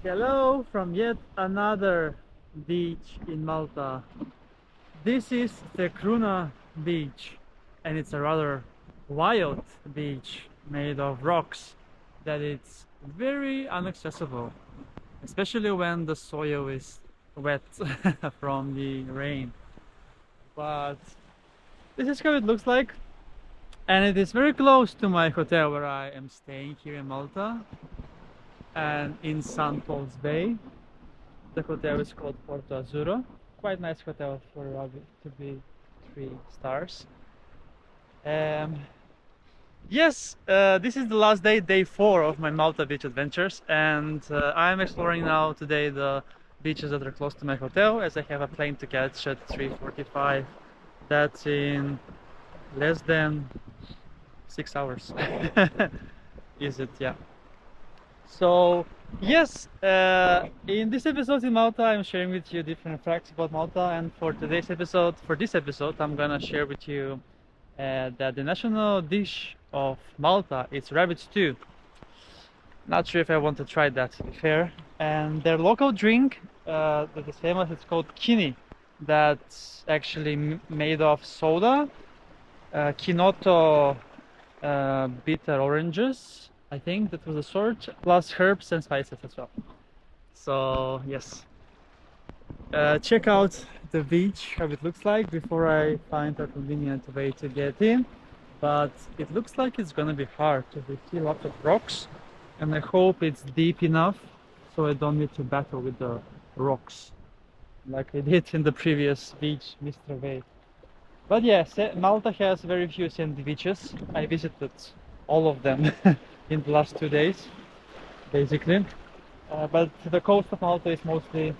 Hello from yet another beach in Malta. This is the Cruna beach, and it's a rather wild beach made of rocks that it's very inaccessible, especially when the soil is wet from the rain. But this is how it looks like, and it is very close to my hotel where I am staying here in Malta and in St. Paul's Bay. The hotel is called Porto Azzurro. Quite nice hotel for to be 3 stars. Yes, this is the last day, day 4 of my Malta beach adventures, and I'm exploring now today the beaches that are close to my hotel, as I have a plane to catch at 3:45. That's in less than 6 hours. Is it? Yeah. So yes, in this episode in Malta, I'm sharing with you different facts about Malta, and for this episode, I'm gonna share with you that the national dish of Malta is rabbit stew. Not sure if I want to try that, to be fair. And their local drink that is famous, it's called kini. That's actually made of soda, Kinoto bitter oranges, I think that was a sort, plus herbs and spices as well. So yes, check out the beach, how it looks like, before I find a convenient way to get in. But it looks like it's gonna be hard to see lots of rocks, and I hope it's deep enough so I don't need to battle with the rocks like I did in the previous beach, Mistra Bay. But yes, Malta has very few sandy beaches. I visited all of them in the last 2 days, basically. But the coast of Malta is mostly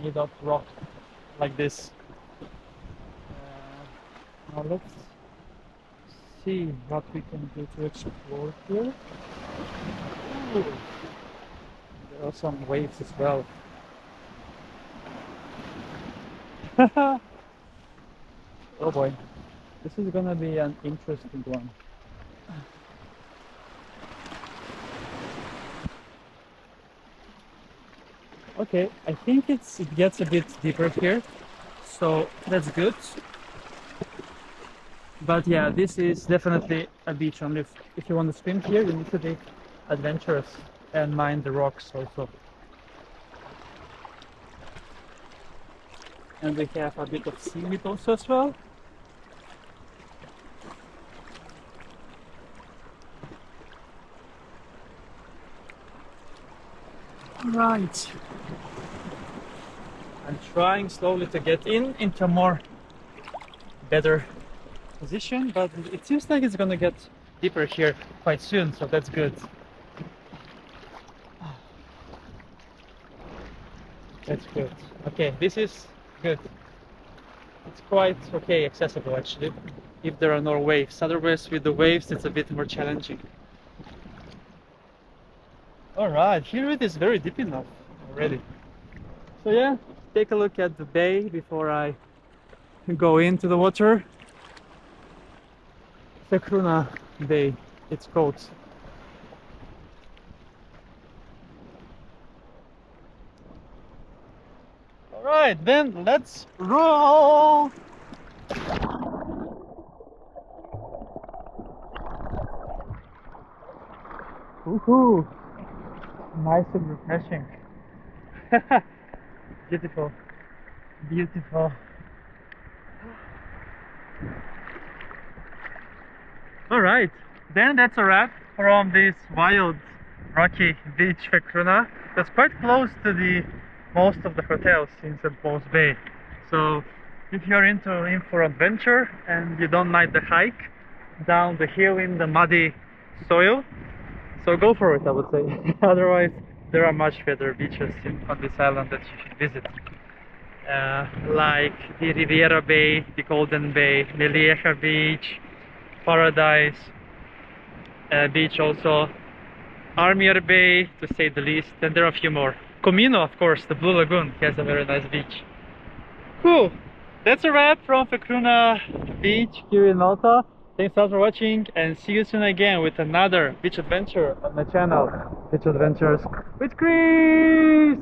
made of rock like this. Now let's see what we can do to explore here. Ooh, there are some waves as well. Oh boy, this is gonna be an interesting one. Okay, I think it gets a bit deeper here, so that's good. But yeah, this is definitely a beach only if you want to swim here, you need to be adventurous and mind the rocks also. And we have a bit of seaweed also as well. Right. I'm trying slowly to get into a more better position, but it seems like it's gonna get deeper here quite soon, so that's good. That's good. Okay, this is good. It's quite okay, accessible actually, if there are no waves. Otherwise, with the waves, it's a bit more challenging. Alright, here it is very deep enough already. So yeah, take a look at the bay before I go into the water. The Cruna Bay, it's called. Alright, then let's roll! Woohoo! Nice and refreshing. Beautiful. Beautiful. Alright, then that's a wrap from this wild rocky beach for Cruna. That's quite close to the most of the hotels in St. Paul's Bay. So if you're in for adventure and you don't mind the hike down the hill in the muddy soil, so go for it, I would say. Otherwise, there are much better beaches on this island that you should visit. Like the Riviera Bay, the Golden Bay, Mellieħa Beach, Paradise Beach also, Armier Bay, to say the least, and there are a few more. Comino, of course, the Blue Lagoon has a very nice beach. Cool! That's a wrap from the Cruna beach here in Malta. Thanks a lot for watching, and see you soon again with another beach adventure on my channel, Beach Adventures with Chris!